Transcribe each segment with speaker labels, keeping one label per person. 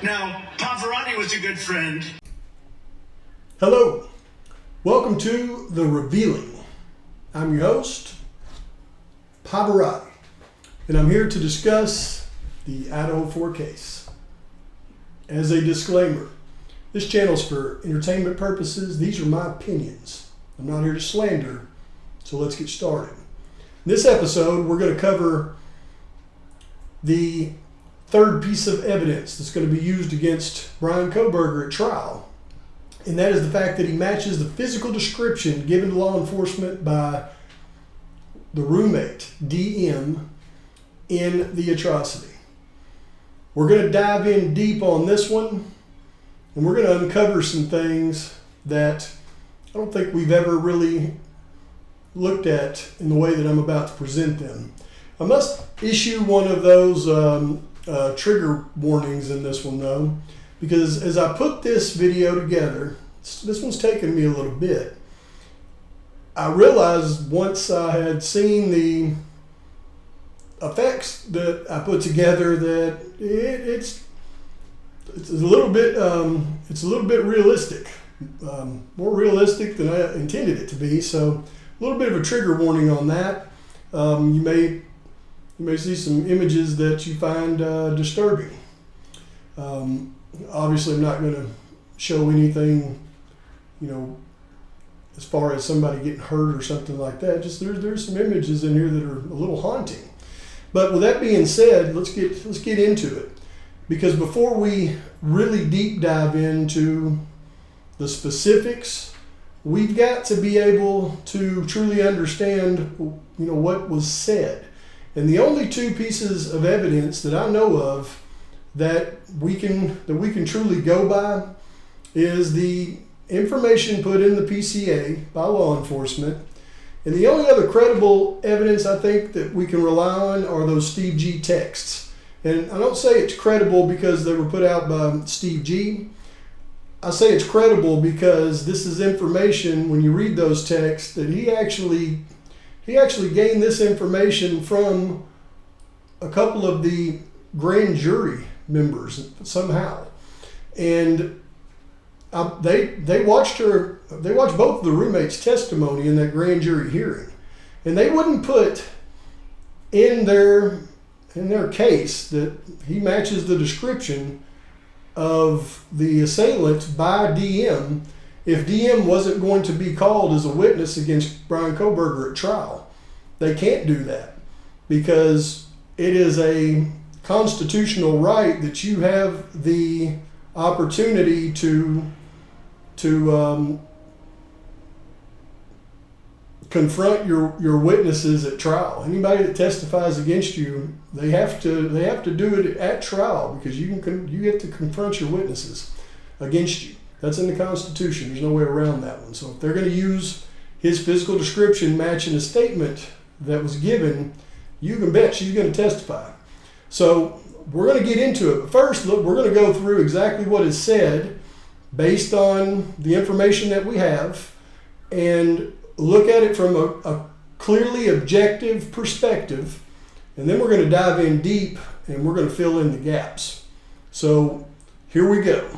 Speaker 1: Now, Pavarotti was a good friend.
Speaker 2: Hello, welcome to The Revealing. I'm your host, Pavarotti, and I'm here to discuss the Idaho 4 case. As a disclaimer, this channel's for entertainment purposes. These are my opinions. I'm not here to slander, so let's get started. In this episode, we're going to cover the third piece of evidence that's going to be used against Bryan Kohberger at trial, and that is the fact that he matches the physical description given to law enforcement by the roommate, DM, in the atrocity. We're going to dive in deep on this one, and we're going to uncover some things that I don't think we've ever really looked at in the way that I'm about to present them. I must issue one of those trigger warnings in this one though, because as I put this video together, this one's taken me a little bit. I realized once I had seen the effects that I put together that it's a little bit realistic, more realistic than I intended it to be. So a little bit of a trigger warning on that. You may see some images that you find disturbing. Obviously, I'm not going to show anything, as far as somebody getting hurt or something like that. Just there's some images in here that are a little haunting. But with that being said, let's get into it, because before we really deep dive into the specifics, we've got to be able to truly understand, what was said. And the only two pieces of evidence that I know of that we can truly go by is the information put in the PCA by law enforcement, and the only other credible evidence I think that we can rely on are those Steve G texts. And I don't say it's credible because they were put out by Steve G. I say it's credible because this is information, when you read those texts, that he actually gained this information from a couple of the grand jury members somehow. And they watched both of the roommates' testimony in that grand jury hearing, and they wouldn't put in their case that he matches the description of the assailant by DM if DM wasn't going to be called as a witness against Bryan Kohberger at trial. They can't do that because it is a constitutional right that you have the opportunity to confront your witnesses at trial. Anybody that testifies against you, they have to do it at trial, because you get to confront your witnesses against you. That's in the Constitution. There's no way around that one. So if they're going to use his physical description matching a statement that was given, you can bet she's going to testify. So we're going to get into it. But first, look, we're going to go through exactly what is said based on the information that we have and look at it from a clearly objective perspective. And then we're going to dive in deep and we're going to fill in the gaps. So here we go.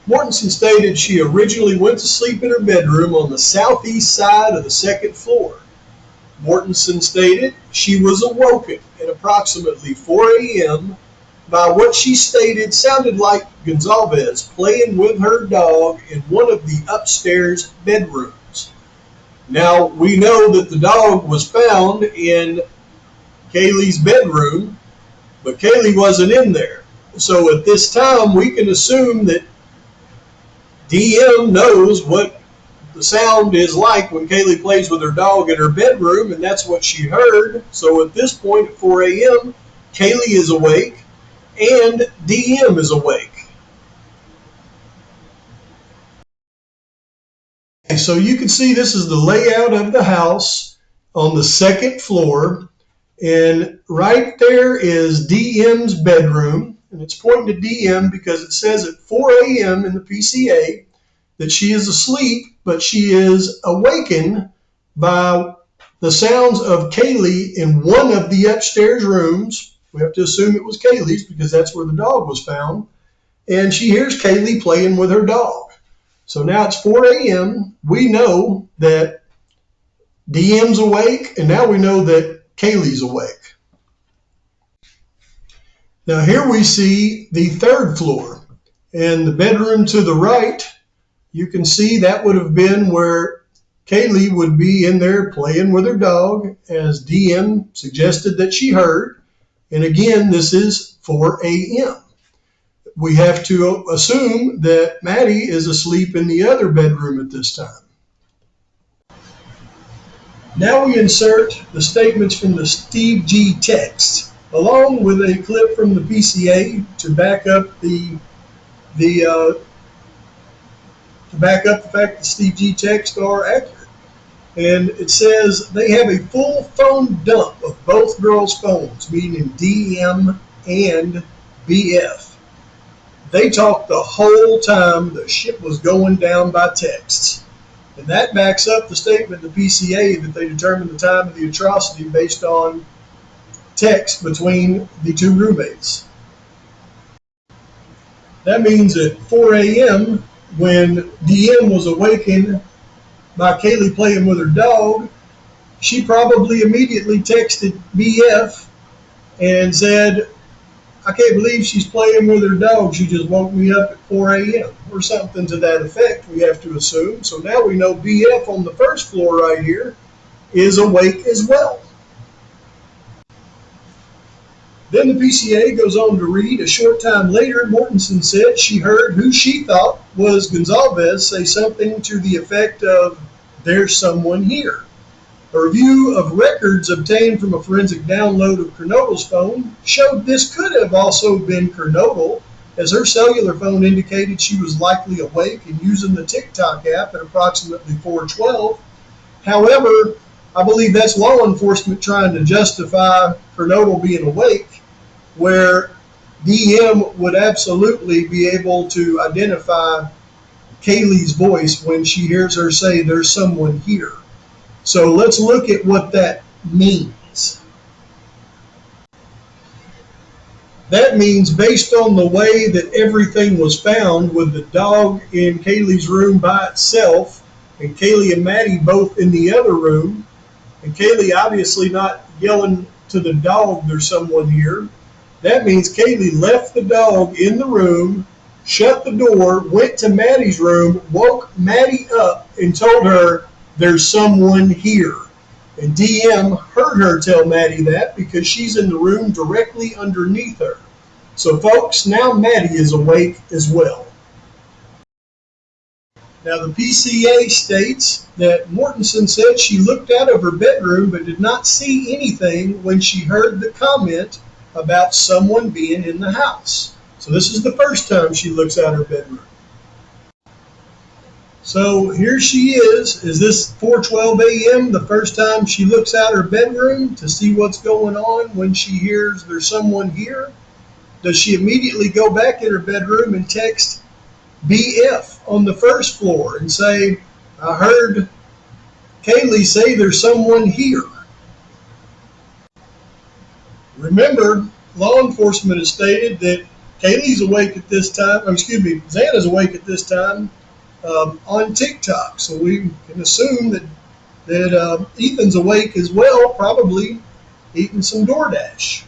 Speaker 2: Mortensen stated she originally went to sleep in her bedroom on the southeast side of the second floor. Mortensen stated she was awoken at approximately 4 a.m. by what she stated sounded like Gonzalez playing with her dog in one of the upstairs bedrooms. Now, we know that the dog was found in Kaylee's bedroom, but Kaylee wasn't in there. So at this time, we can assume that DM knows what the sound is like when Kaylee plays with her dog in her bedroom, and that's what she heard. So at this point at 4 a.m., Kaylee is awake and DM is awake. So you can see this is the layout of the house on the second floor, and right there is DM's bedroom, and it's pointing to DM because it says at 4 a.m. in the PCA that she is asleep, but she is awakened by the sounds of Kaylee in one of the upstairs rooms. We have to assume it was Kaylee's because that's where the dog was found. And she hears Kaylee playing with her dog. So now it's 4 a.m. We know that DM's awake, and now we know that Kaylee's awake. Now here we see the third floor, and the bedroom to the right, you can see that would have been where Kaylee would be in there playing with her dog, as DM suggested that she heard. And again, this is 4 a.m. We have to assume that Maddie is asleep in the other bedroom at this time. Now we insert the statements from the Steve G text, along with a clip from the PCA to back up the fact that Steve G texts are accurate. And it says they have a full phone dump of both girls' phones, meaning DM and BF. They talked the whole time the ship was going down by texts. And that backs up the statement of the PCA that they determined the time of the atrocity based on text between the two roommates. That means at 4 a.m., when DM was awakened by Kaylee playing with her dog, she probably immediately texted BF and said, "I can't believe she's playing with her dog. She just woke me up at 4 a.m. or something to that effect, we have to assume. So now we know BF on the first floor right here is awake as well. Then the PCA goes on to read, a short time later, Mortensen said she heard who she thought was Gonzalez say something to the effect of, "There's someone here." A review of records obtained from a forensic download of Kernodle's phone showed this could have also been Kernodle, as her cellular phone indicated she was likely awake and using the TikTok app at approximately 4:12. However, I believe that's law enforcement trying to justify Kernodle being awake, where DM would absolutely be able to identify Kaylee's voice when she hears her say, "There's someone here." So let's look at what that means. That means based on the way that everything was found, with the dog in Kaylee's room by itself and Kaylee and Maddie both in the other room, and Kaylee obviously not yelling to the dog, "There's someone here," that means Kaylee left the dog in the room, shut the door, went to Maddie's room, woke Maddie up and told her, "There's someone here." And DM heard her tell Maddie that because she's in the room directly underneath her. So folks, now Maddie is awake as well. Now the PCA states that Mortensen said she looked out of her bedroom but did not see anything when she heard the comment about someone being in the house. So this is the first time she looks out her bedroom. So here she is. Is this 4:12 a.m. the first time she looks out her bedroom to see what's going on when she hears "there's someone here"? Does she immediately go back in her bedroom and text BF on the first floor and say, "I heard Kaylee say there's someone here"? Remember, law enforcement has stated that Kaylee's awake at this time, Xana's awake at this time on TikTok. So we can assume that Ethan's awake as well, probably eating some DoorDash.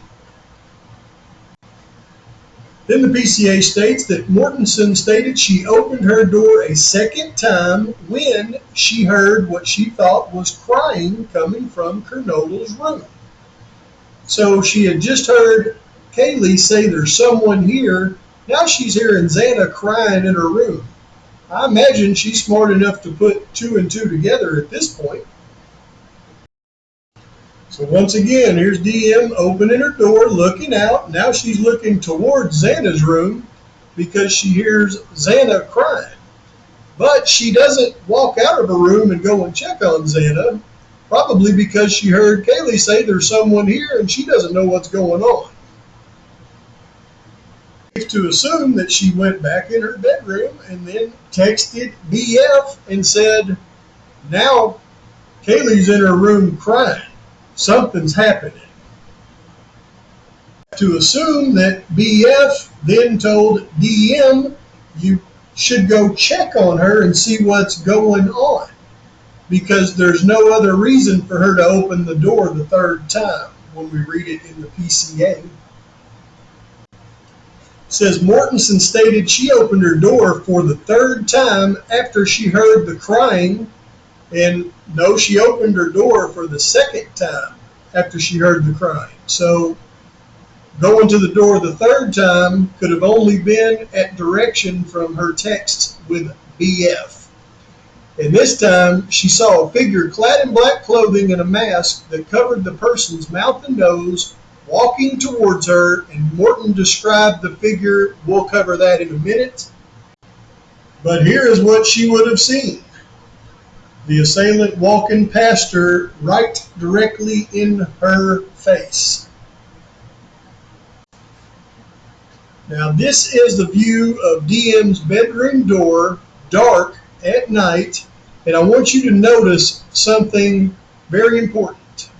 Speaker 2: Then the PCA states that Mortensen stated she opened her door a second time when she heard what she thought was crying coming from Kernodle's room. So she had just heard Kaylee say "there's someone here." Now she's hearing Xana crying in her room. I imagine she's smart enough to put two and two together at this point. So once again, here's DM opening her door, looking out. Now she's looking towards Xana's room because she hears Xana crying. But she doesn't walk out of her room and go and check on Xana, probably because she heard Kaylee say "there's someone here" and she doesn't know what's going on. To assume that she went back in her bedroom and then texted BF and said, "Now Kaylee's in her room crying. Something's happening. To assume that BF then told DM, you should go check on her and see what's going on, because there's no other reason for her to open the door the third time when we read it in the PCA. It says Mortensen stated she opened her door for the third time after she heard the crying, and no, she opened her door for the second time after she heard the crying. So going to the door the third time could have only been at direction from her text with BF. And this time, she saw a figure clad in black clothing and a mask that covered the person's mouth and nose walking towards her, and Morton described the figure. We'll cover that in a minute. But here is what she would have seen. The assailant walking past her right directly in her face. Now this is the view of DM's bedroom door, dark, at night, and I want you to notice something very important.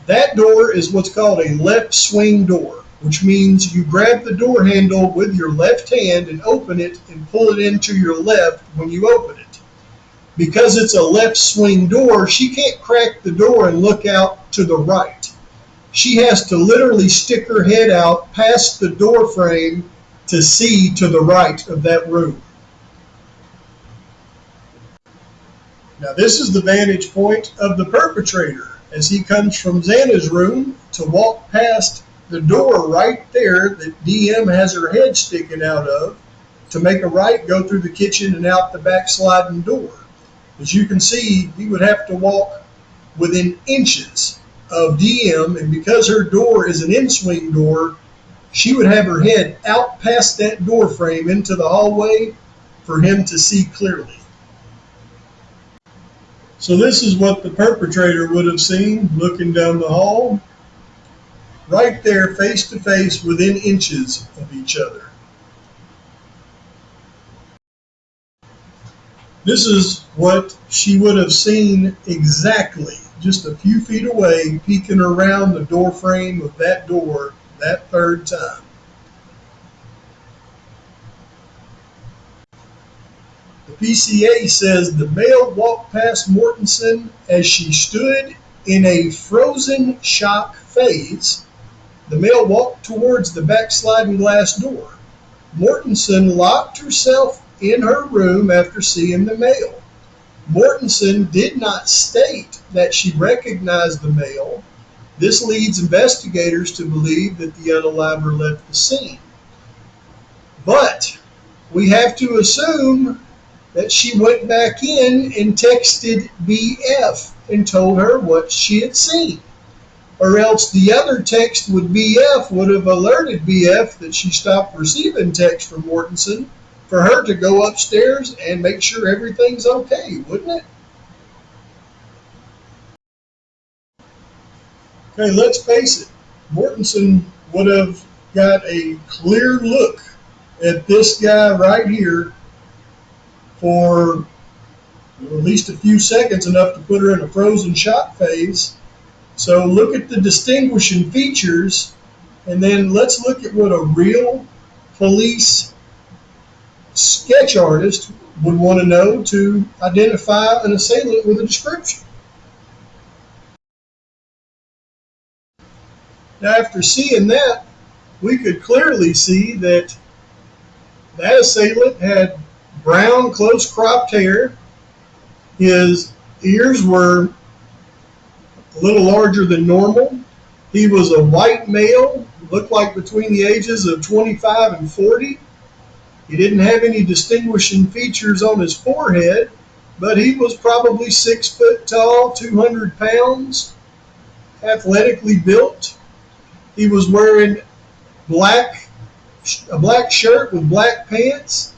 Speaker 2: That door is what's called a left swing door, which means you grab the door handle with your left hand and open it and pull it into your left when you open it. Because it's a left swing door, she can't crack the door and look out to the right. She has to literally stick her head out past the door frame to see to the right of that room. Now this is the vantage point of the perpetrator as he comes from Xana's room to walk past the door right there that DM has her head sticking out of to make a right, go through the kitchen and out the back sliding door. As you can see, he would have to walk within inches of DM, and because her door is an in-swing door, she would have her head out past that door frame into the hallway for him to see clearly. So this is what the perpetrator would have seen looking down the hall, right there face to face within inches of each other. This is what she would have seen exactly, just a few feet away, peeking around the door frame of that door that third time. The PCA says the male walked past Mortensen as she stood in a frozen shock phase. The male walked towards the backsliding glass door. Mortensen locked herself in her room after seeing the male. Mortensen did not state that she recognized the male. This leads investigators to believe that the unaliver left the scene. But we have to assume that she went back in and texted BF and told her what she had seen. Or else the other text with BF would have alerted BF that she stopped receiving text from Mortensen for her to go upstairs and make sure everything's okay, wouldn't it? Okay, let's face it. Mortensen would have got a clear look at this guy right here for at least a few seconds, enough to put her in a frozen shock phase. So look at the distinguishing features, and then let's look at what a real police sketch artist would want to know to identify an assailant with a description. Now, after seeing that, we could clearly see that that assailant had brown, close-cropped hair. His ears were a little larger than normal. He was a white male, looked like between the ages of 25 and 40. He didn't have any distinguishing features on his forehead, but he was probably 6 foot tall, 200 pounds, athletically built. He was wearing a black shirt with black pants.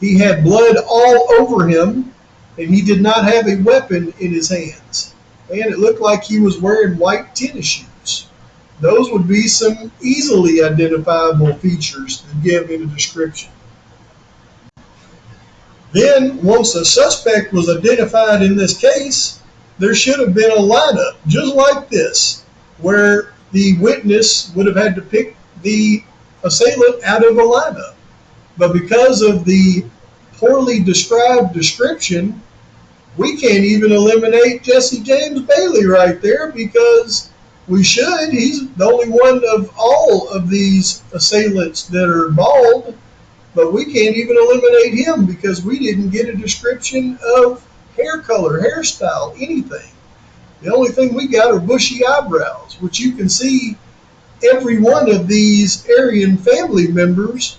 Speaker 2: He had blood all over him, and he did not have a weapon in his hands. And it looked like he was wearing white tennis shoes. Those would be some easily identifiable features to give in a description. Then, once a suspect was identified in this case, there should have been a lineup just like this, where the witness would have had to pick the assailant out of a lineup. But because of the poorly described description, we can't even eliminate Jesse James Bailey right there because we should. He's the only one of all of these assailants that are bald, but we can't even eliminate him because we didn't get a description of hair color, hairstyle, anything. The only thing we got are bushy eyebrows, which you can see every one of these Aryan family members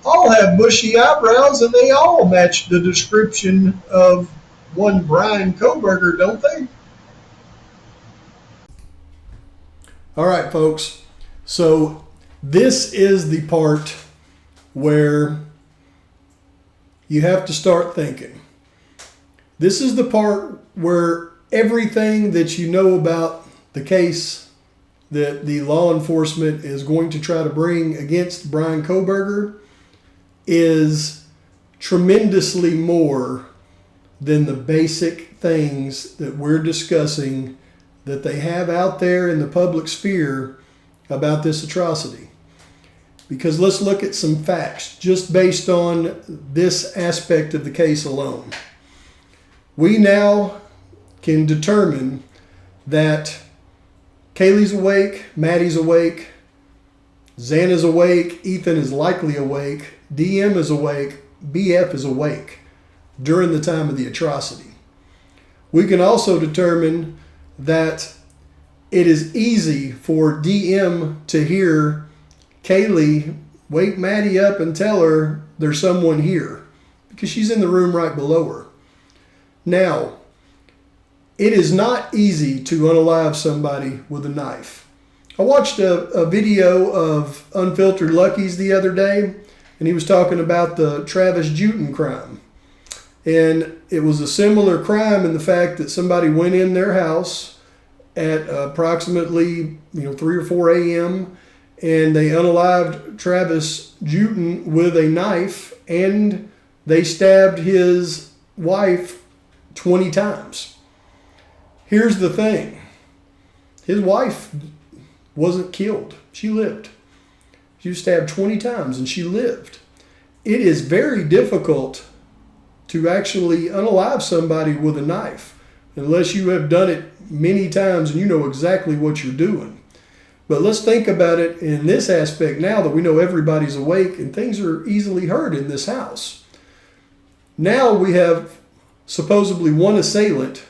Speaker 2: all have bushy eyebrows, and they all match the description of one Bryan Kohberger, don't they? All right, folks. So this is the part where you have to start thinking. This is the part where everything that you know about the case that the law enforcement is going to try to bring against Bryan Kohberger is tremendously more than the basic things that we're discussing that they have out there in the public sphere about this atrocity. Because let's look at some facts just based on this aspect of the case alone. We now can determine that Kaylee's awake, Maddie's awake, Xana's awake, Ethan is likely awake, DM is awake, BF is awake during the time of the atrocity. We can also determine that it is easy for DM to hear Kaylee wake Maddie up and tell her there's someone here because she's in the room right below her. Now, it is not easy to unalive somebody with a knife. I watched a video of Unfiltered Lucky's the other day, and he was talking about the Travis Jewton crime. And it was a similar crime in the fact that somebody went in their house at approximately 3 or 4 a.m. and they unalived Travis Jewton with a knife, and they stabbed his wife 20 times. Here's the thing. His wife wasn't killed. She lived. She was stabbed 20 times and she lived. It is very difficult to actually unalive somebody with a knife unless you have done it many times and you know exactly what you're doing. But let's think about it in this aspect now that we know everybody's awake and things are easily heard in this house. Now we have supposedly one assailant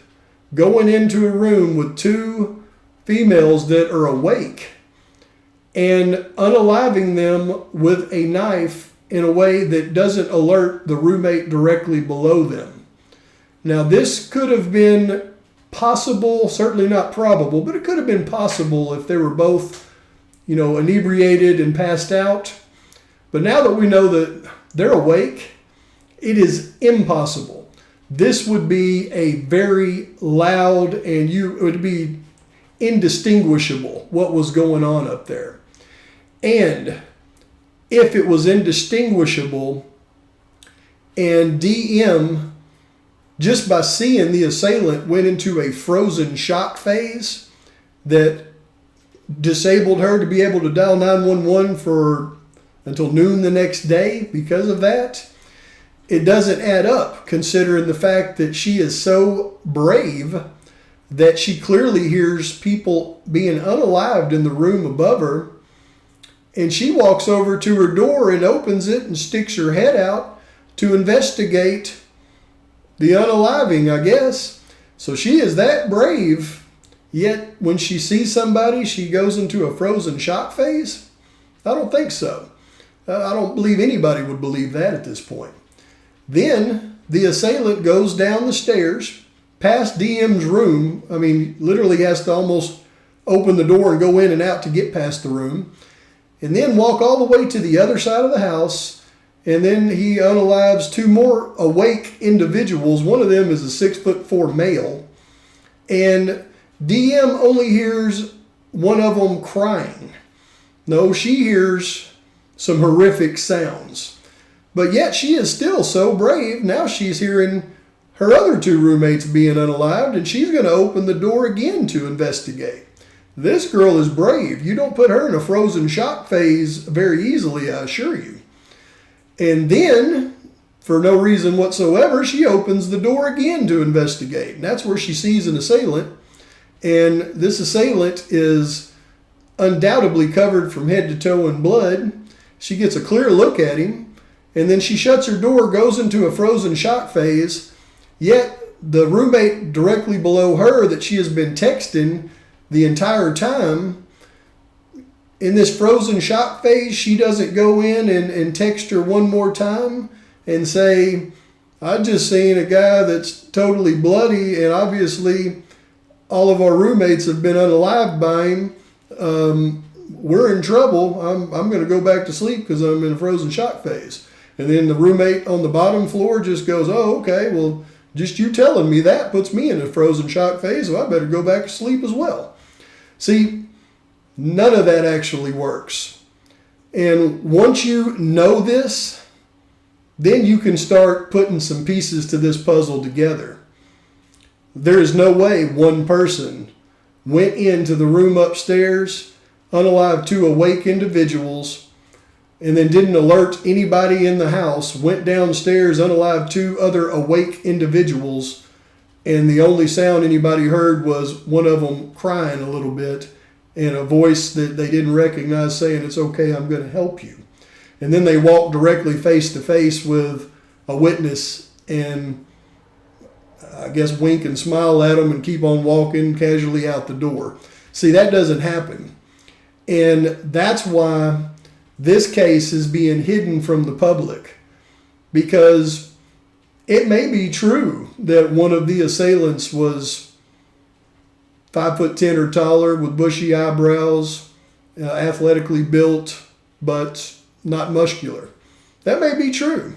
Speaker 2: going into a room with two females that are awake and unaliving them with a knife in a way that doesn't alert the roommate directly below them. Now, this could have been possible, certainly not probable, but it could have been possible if they were both, inebriated and passed out. But now that we know that they're awake, it is impossible. This would be a very loud and it would be indistinguishable what was going on up there. And if it was indistinguishable and DM, just by seeing the assailant, went into a frozen shock phase that disabled her to be able to dial 911 until noon the next day because of that, it doesn't add up considering the fact that she is so brave that she clearly hears people being unalived in the room above her. And she walks over to her door and opens it and sticks her head out to investigate the unaliving, I guess. So she is that brave, yet when she sees somebody, she goes into a frozen shock phase? I don't think so. I don't believe anybody would believe that at this point. Then the assailant goes down the stairs, past DM's room. I mean, literally has to almost open the door and go in and out to get past the room. And then walk all the way to the other side of the house. And then he unalives two more awake individuals. One of them is a 6'4" male. And DM only hears one of them crying. No, she hears some horrific sounds. But yet she is still so brave. Now she's hearing her other two roommates being unalived, and she's going to open the door again to investigate. This girl is brave. You don't put her in a frozen shock phase very easily, I assure you. And then, for no reason whatsoever, she opens the door again to investigate. And that's where she sees an assailant. And this assailant is undoubtedly covered from head to toe in blood. She gets a clear look at him. And then she shuts her door, goes into a frozen shock phase. Yet, the roommate directly below her that she has been texting the entire time, in this frozen shock phase, she doesn't go in and text her one more time and say, I just seen a guy that's totally bloody, and obviously all of our roommates have been unalived by him. We're in trouble. I'm going to go back to sleep because I'm in a frozen shock phase. And then the roommate on the bottom floor just goes, oh, okay, well, just you telling me that puts me in a frozen shock phase, so I better go back to sleep as well. See, none of that actually works. And once you know this, then you can start putting some pieces to this puzzle together. There is no way one person went into the room upstairs, unalived two awake individuals, and then didn't alert anybody in the house, went downstairs, unalived two other awake individuals, and the only sound anybody heard was one of them crying a little bit and a voice that they didn't recognize saying, it's okay, I'm going to help you. And then they walked directly face to face with a witness and I guess wink and smile at them and keep on walking casually out the door. See, that doesn't happen. And that's why this case is being hidden from the public, because it may be true that one of the assailants was 5'10" or taller with bushy eyebrows, athletically built, but not muscular. That may be true.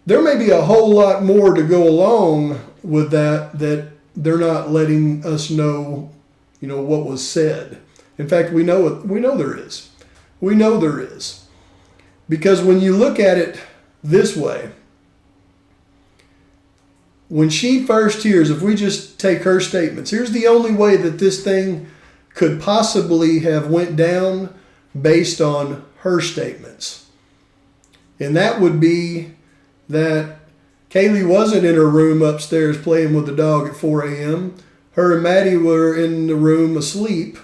Speaker 2: There may be a whole lot more to go along with that they're not letting us know, what was said. In fact, we know there is. We know there is. Because when you look at it this way, when she first hears, if we just take her statements, here's the only way that this thing could possibly have went down based on her statements. And that would be that Kaylee wasn't in her room upstairs playing with the dog at 4 a.m. Her and Maddie were in the room asleep,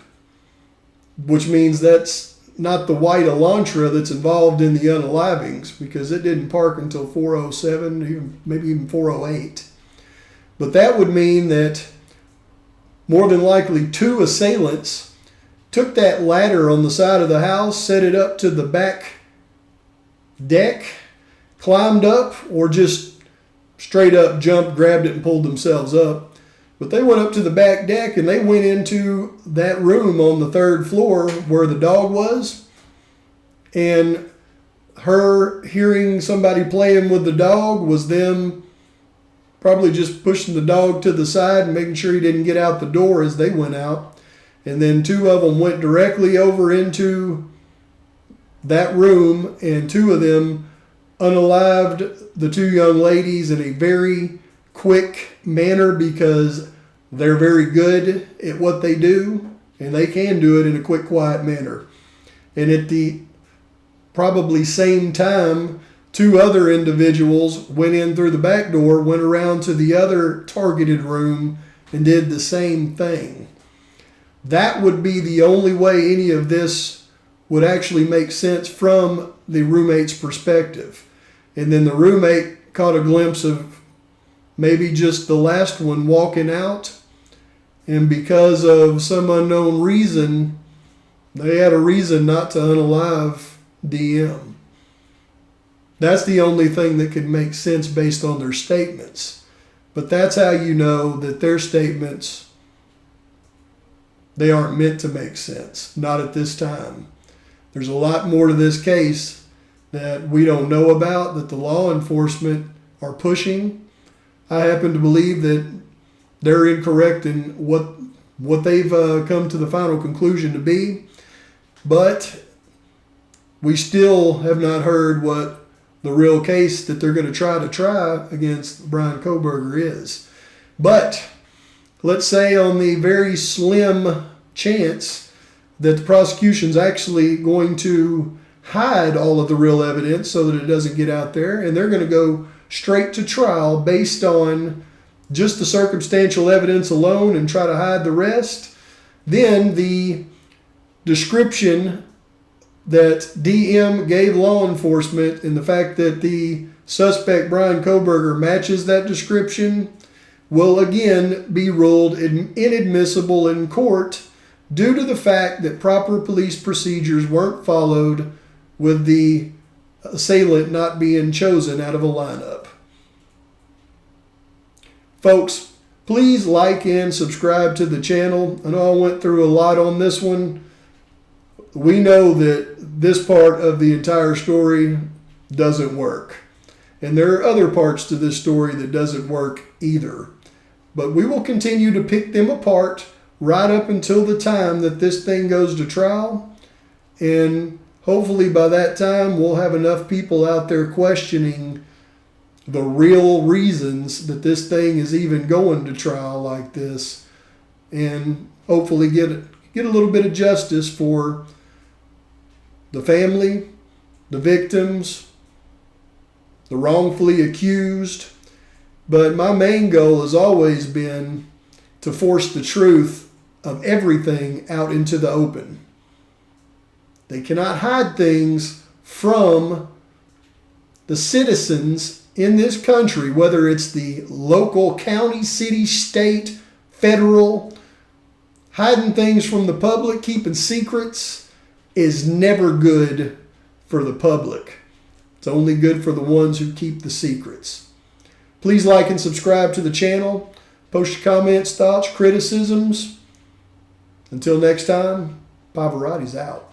Speaker 2: which means that's not the white Elantra that's involved in the unalivings, because it didn't park until 4:07, maybe even 4:08. But that would mean that more than likely two assailants took that ladder on the side of the house, set it up to the back deck, climbed up, or just straight up jumped, grabbed it, and pulled themselves up. But they went up to the back deck and they went into that room on the third floor where the dog was. And her hearing somebody playing with the dog was them probably just pushing the dog to the side and making sure he didn't get out the door as they went out. And then two of them went directly over into that room, and two of them unalived the two young ladies in a very quick manner, because they're very good at what they do and they can do it in a quick, quiet manner. And at the probably same time, two other individuals went in through the back door, went around to the other targeted room and did the same thing. That would be the only way any of this would actually make sense from the roommate's perspective. And then the roommate caught a glimpse of maybe just the last one walking out, and because of some unknown reason, they had a reason not to unalive DM. That's the only thing that could make sense based on their statements. But that's how you know that their statements, they aren't meant to make sense. Not at this time. There's a lot more to this case that we don't know about, that the law enforcement are pushing. I happen to believe that they're incorrect in what they've come to the final conclusion to be. But we still have not heard what the real case that they're going to try against Bryan Kohberger is. But let's say on the very slim chance that the prosecution's actually going to hide all of the real evidence so that it doesn't get out there, and they're going to go straight to trial based on just the circumstantial evidence alone and try to hide the rest, then the description that DM gave law enforcement and the fact that the suspect Bryan Kohberger matches that description will again be ruled inadmissible in court due to the fact that proper police procedures weren't followed with the assailant not being chosen out of a lineup. Folks, please like and subscribe to the channel. I know I went through a lot on this one. We know that this part of the entire story doesn't work. And there are other parts to this story that doesn't work either. But we will continue to pick them apart right up until the time that this thing goes to trial. And hopefully by that time we'll have enough people out there questioning the real reasons that this thing is even going to trial like this, and hopefully get a little bit of justice for the family, the victims, the wrongfully accused. But my main goal has always been to force the truth of everything out into the open. They cannot hide things from the citizens in this country, whether it's the local, county, city, state, federal. Hiding things from the public, keeping secrets is never good for the public. It's only good for the ones who keep the secrets. Please like and subscribe to the channel. Post your comments, thoughts, criticisms. Until next time, Pavarotti's out.